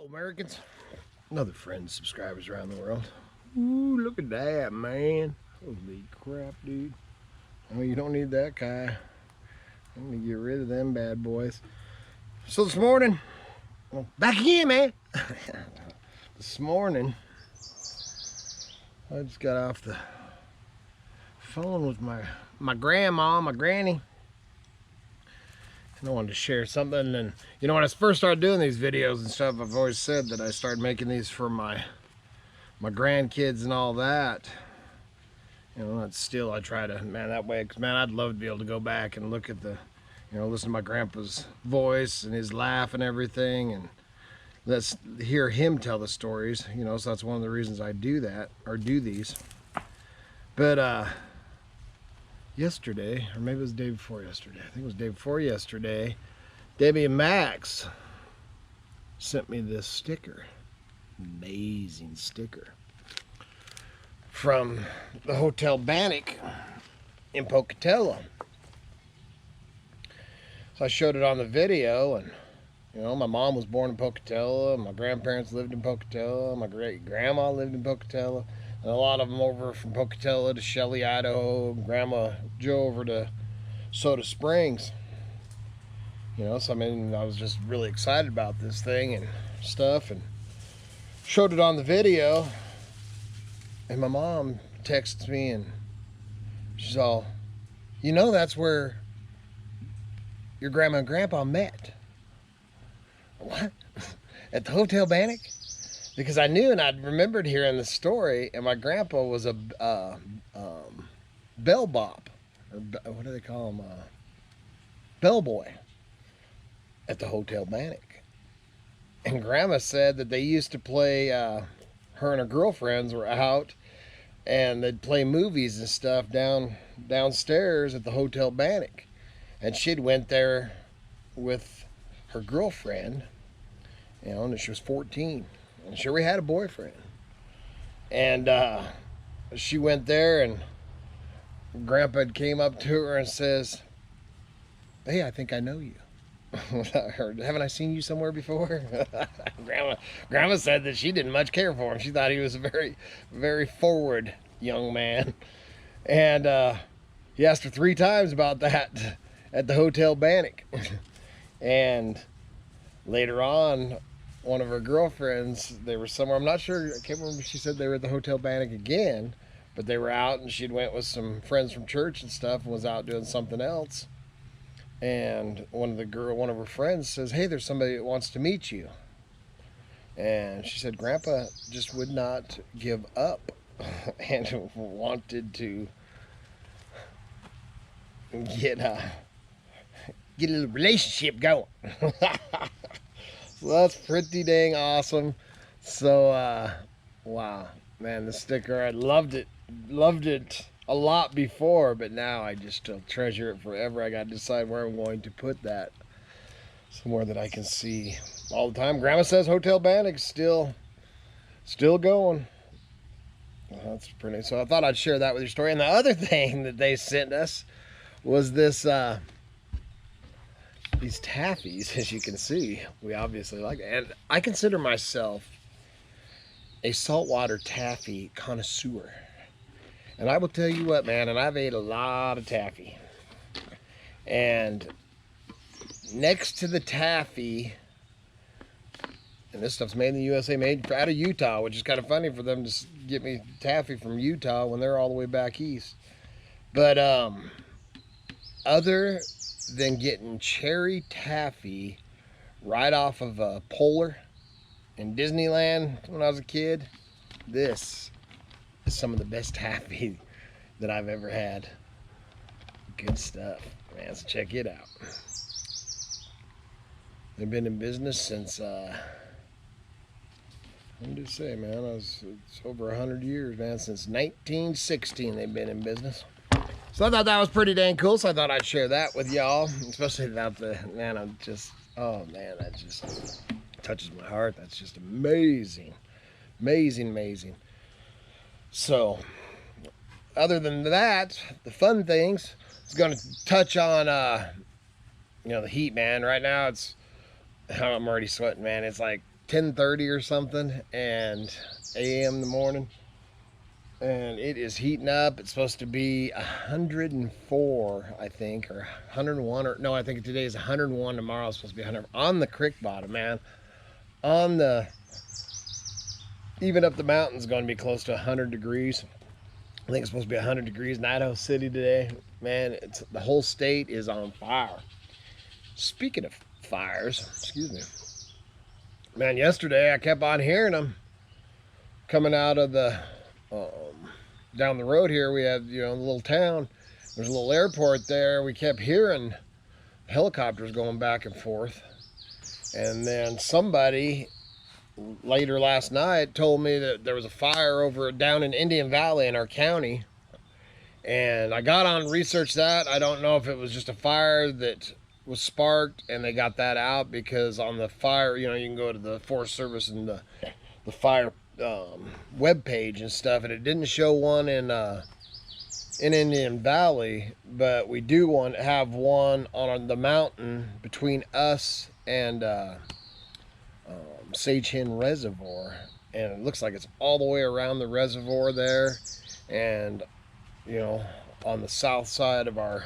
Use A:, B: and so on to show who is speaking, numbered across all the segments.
A: Hello, Americans. Another friend, subscribers around the world. Ooh, look at that, man. Holy crap, dude. Oh, you don't need that guy. I'm gonna get rid of them bad boys. So this morning, well, back again, man. This morning, I just got off the phone with my grandma, my granny. And I wanted to share something. And you know, when I first started doing these videos and stuff, I've always said that I started making these for my grandkids and all that. You know, that's still, I try to, man, that way, because man, I'd love to be able to go back and look at the, you know, listen to my grandpa's voice and his laugh and everything, and let's hear him tell the stories, you know. So that's one of the reasons I do that, or do these. But yesterday, or maybe it was the day before yesterday, I think it was the day before yesterday, Debbie and Max sent me this sticker. Amazing sticker from the Hotel Bannock in Pocatello. So I showed it on the video, and you know, my mom was born in Pocatello, my grandparents lived in Pocatello, my great-grandma lived in Pocatello, and a lot of them over from Pocatello to Shelley, Idaho, Grandma Joe over to Soda Springs. You know, so I mean, I was just really excited about this thing and stuff, and showed it on the video, and my mom texts me, and she's all, you know, that's where your grandma and grandpa met. What? At the Hotel Bannock? Because I knew, and I'd remembered hearing the story, and my grandpa was a bell bop, or what do they call him? Bellboy at the Hotel Bannock. And grandma said that they used to play, her and her girlfriends were out, and they'd play movies and stuff downstairs at the Hotel Bannock. And she'd went there with her girlfriend, you know, and she was 14. And she already had a boyfriend. And she went there, and Grandpa came up to her and says, hey, I think I know you. Haven't I seen you somewhere before? Grandma said that she didn't much care for him. She thought he was a very, very forward young man. And he asked her 3 times about that at the Hotel Bannock. And later on, one of her girlfriends, they were somewhere, I'm not sure, I can't remember if she said they were at the Hotel Bannock again, but they were out, and she'd went with some friends from church and stuff and was out doing something else. And one of her friends says, hey, there's somebody that wants to meet you. And she said Grandpa just would not give up and wanted to get a little relationship going. So that's pretty dang awesome. So wow, man, the sticker, I loved it a lot before, but now I just still treasure it forever. I gotta decide where I'm going to put that, somewhere that I can see all the time. Grandma says Hotel Bannock's still going. Well, that's pretty. So I thought I'd share that with your story. And the other thing that they sent us was this these taffies. As you can see, we obviously like it. And I consider myself a saltwater taffy connoisseur. And I will tell you what, man, and I've ate a lot of taffy. And next to the taffy, and this stuff's made in the USA, made out of Utah, which is kind of funny for them to get me taffy from Utah when they're all the way back east. But other than getting cherry taffy right off of a Polar in Disneyland when I was a kid, this is some of the best taffy that I've ever had. Good stuff, man. So check it out. They've been in business since what did it say, man? It's over 100 years, man. Since 1916 they've been in business. So I thought that was pretty dang cool, so I thought I'd share that with y'all, especially about the, man, I'm just, oh man, that just touches my heart. That's just amazing. Amazing, amazing. So, other than that, the fun things, I was going to touch on, you know, the heat, man. Right now, I'm already sweating, man. It's like 10:30 or something, and a.m. in the morning, and it is heating up. It's supposed to be 104, I think, or 101, or no, I think today is 101. Tomorrow is supposed to be 100 on the creek bottom, man. On the even up the mountains, going to be close to 100 degrees. I think it's supposed to be 100 degrees in Idaho City today. Man, the whole state is on fire. Speaking of fires, excuse me, man, yesterday I kept on hearing them coming out of the down the road here. We have, you know, the little town. There's a little airport there. We kept hearing helicopters going back and forth. And then somebody later last night told me that there was a fire over down in Indian Valley in our county. And I got on research that. I don't know if it was just a fire that was sparked and they got that out, because on the fire, you know, you can go to the Forest Service and the fire web page and stuff, and it didn't show one in Indian Valley, but we do have one on the mountain between us and Sage Hen Reservoir, and it looks like it's all the way around the reservoir there, and you know, on the south side of our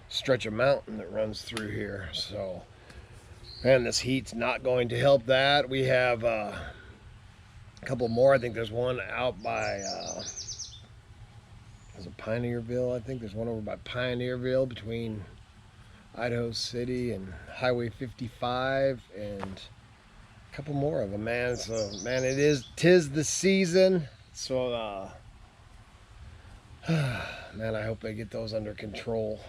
A: stretch of mountain that runs through here. So, man, this heat's not going to help that. We have a couple more. I think there's one out by is it Pioneerville? I think there's one over by Pioneerville between Idaho City and Highway 55, and a couple more of them, man. So, man, tis the season. So, man, I hope they get those under control.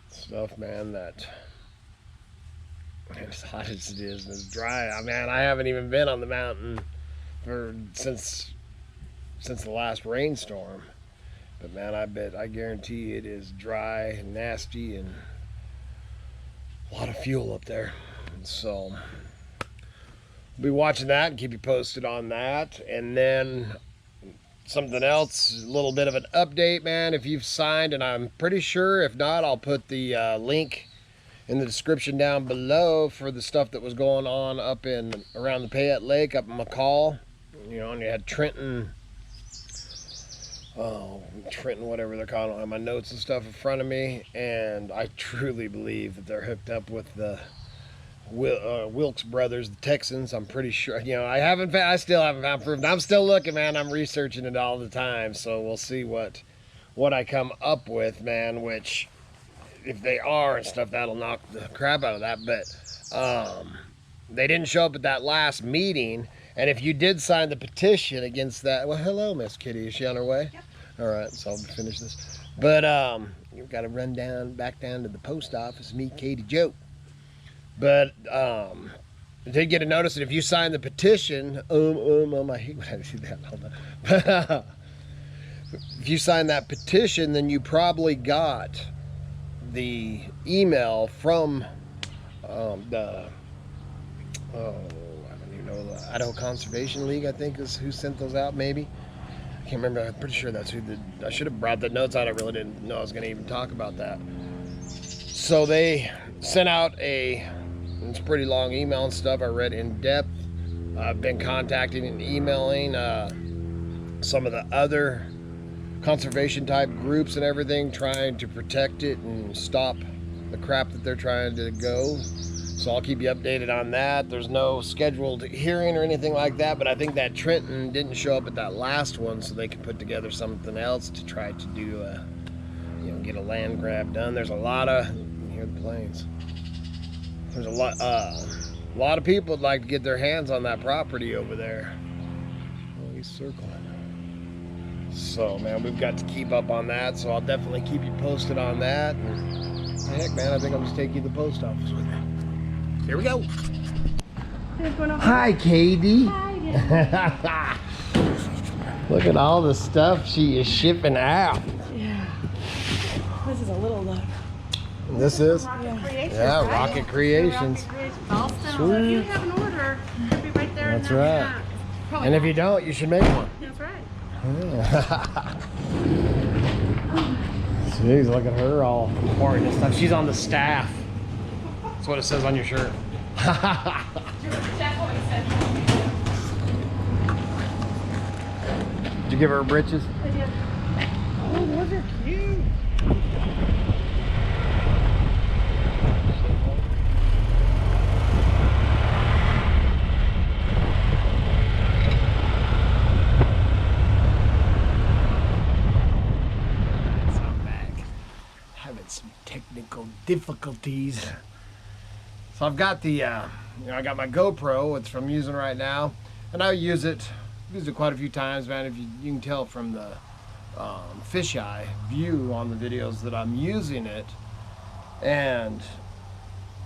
A: Stuff, man, that as hot as it is and it's dry. I mean, I haven't even been on the mountain since the last rainstorm. But man, I guarantee it is dry and nasty and a lot of fuel up there. So we'll be watching that and keep you posted on that. And then something else, a little bit of an update, man. If you've signed, and I'm pretty sure, if not, I'll put the link in the description down below for the stuff that was going on up in around the Payette Lake up in McCall. You know, and you had Trident, whatever they're calling it. I have my notes and stuff in front of me, and I truly believe that they're hooked up with the Wilks brothers, the Texans. I'm pretty sure. You know, I still haven't found proof. I'm still looking, man. I'm researching it all the time, so we'll see what I come up with, man. Which, if they are and stuff, that'll knock the crap out of that. But they didn't show up at that last meeting. And if you did sign the petition against that, well, hello, Miss Kitty. Is she on her way? Yep. All right, so I'll finish this. But you've got to run back down to the post office. Me, KDee Jo. But I did get a notice that if you sign the petition, I hate when I do that. Hold on. If you sign that petition, then you probably got the email from the Idaho Conservation League, I think is who sent those out. Maybe, I can't remember. I'm pretty sure that's who did. I should have brought the notes out. I really didn't know I was going to even talk about that. So they sent out it's a pretty long email and stuff. I read in depth. I've been contacting and emailing some of the other conservation type groups and everything, trying to protect it and stop the crap that they're trying to go. So I'll keep you updated on that. There's no scheduled hearing or anything like that, but I think that Trenton didn't show up at that last one, so they can put together something else to try to do get a land grab done. There's a lot of, you can hear the planes. There's a lot of people would like to get their hands on that property over there. Oh, he's circling. So, man, we've got to keep up on that, so I'll definitely keep you posted on that. And heck, man, I think I'll just take you to the post office with me. Here we go. Hi, KDee. Hi. Look at all the stuff she is shipping out.
B: Yeah. This is a little load.
A: This is?
B: Rocket Creations.
A: Yeah, right? Rocket Creations.
B: So if you have an order, it'll be right there.
A: That's right. And if you don't, you should make one.
B: That's right.
A: Yeah. Jeez, look at her all important and stuff. She's on the staff. That's what it says on your shirt.
B: That's what it says.
A: give her britches?
B: I did.
A: Oh, those are cute. So I'm back. Having some technical difficulties. So I've got the, I got my GoPro, which I'm using right now, and I use it quite a few times, man. If you can tell from the fisheye view on the videos that I'm using it. And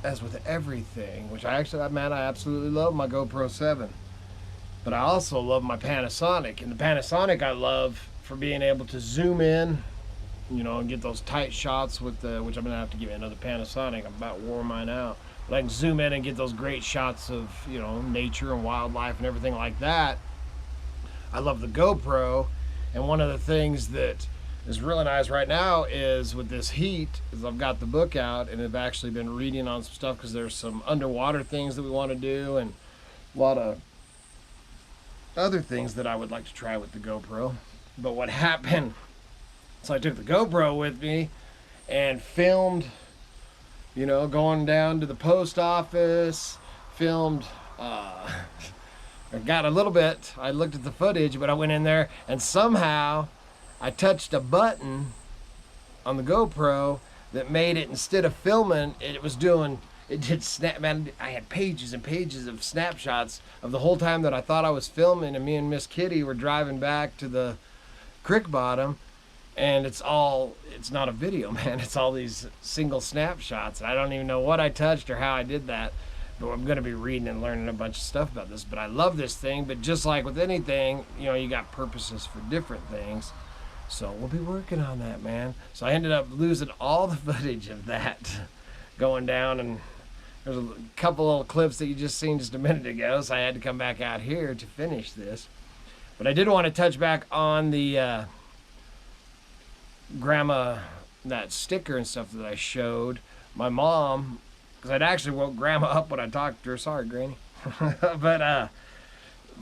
A: as with everything, which I absolutely love my GoPro 7, but I also love my Panasonic. And the Panasonic I love for being able to zoom in, and get those tight shots with the, which I'm gonna have to give you another Panasonic. I'm about wore mine out, but I can zoom in and get those great shots of nature and wildlife and everything like that. I love the GoPro. And one of the things that is really nice right now is with this heat, is I've got the book out and I've actually been reading on some stuff, because there's some underwater things that we want to do and a lot of other things that I would like to try with the GoPro. But what happened, so I took the GoPro with me and filmed, going down to the post office, filmed, I got a little bit, I looked at the footage, but I went in there and somehow I touched a button on the GoPro that made it, instead of filming, it did snap, man. I had pages and pages of snapshots of the whole time that I thought I was filming, and me and Miss Kitty were driving back to the creek bottom, and it's not a video, man. It's all these single snapshots. I don't even know what I touched or how I did that. But I'm going to be reading and learning a bunch of stuff about this. But I love this thing. But just like with anything, you got purposes for different things. So we'll be working on that, man. So I ended up losing all the footage of that going down. And there's a couple little clips that you just seen just a minute ago. So I had to come back out here to finish this. But I did want to touch back on the grandma, that sticker and stuff that I showed. My mom, because I'd actually woke Grandma up when I talked to her. Sorry, Granny. But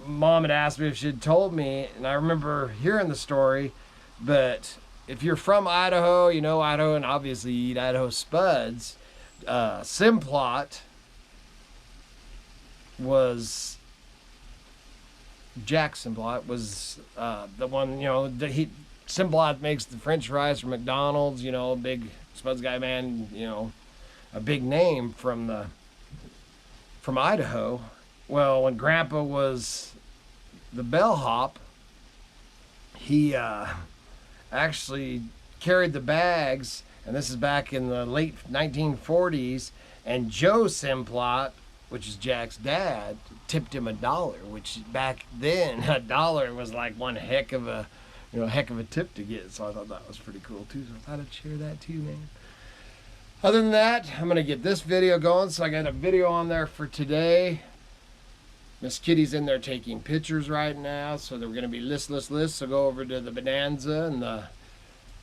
A: Mom had asked me if she'd told me, and I remember hearing the story. But if you're from Idaho, Idaho, and obviously you eat Idaho spuds. Simplot was, Jack Simplot was the one, Simplot makes the French fries for McDonald's, big spuds guy, man, a big name from Idaho. Well, when Grandpa was the bellhop, he actually carried the bags, and this is back in the late 1940s, and Joe Simplot, which is Jack's dad, tipped him $1, which back then $1 was like one heck of a tip to get. So I thought that was pretty cool too. So I thought I'd share that too, man. Other than that, I'm going to get this video going. So I got a video on there for today. Miss Kitty's in there taking pictures right now. So they're going to be list. So go over to the Bonanza and the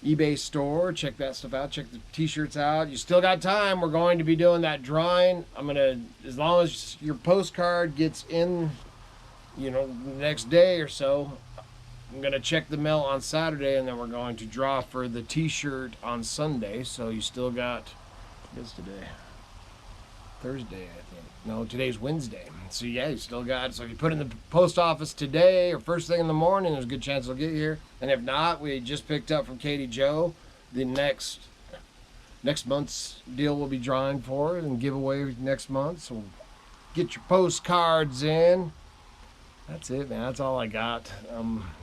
A: eBay store. Check that stuff out. Check the t-shirts out. You still got time. We're going to be doing that drawing. I'm going to, as long as your postcard gets in, the next day or so, I'm going to check the mail on Saturday, and then we're going to draw for the t-shirt on Sunday. So you still got, what's today? Thursday, I think. No, today's Wednesday. So yeah, you still got, so if you put in the post office today or first thing in the morning, there's a good chance it'll get here. And if not, we just picked up from KDee Jo the next month's deal we'll be drawing for and give away next month. So get your postcards in. That's it, man. That's all I got.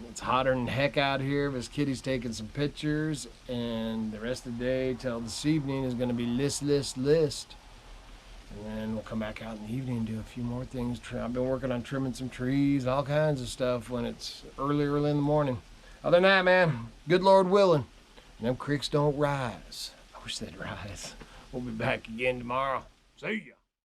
A: It's hotter than heck out here. Miss Kitty's taking some pictures, and the rest of the day till this evening is going to be list. And then we'll come back out in the evening and do a few more things. I've been working on trimming some trees, all kinds of stuff when it's early in the morning. Other than that, man, good Lord willing, and them creeks don't rise. I wish they'd rise. We'll be back again tomorrow. See ya.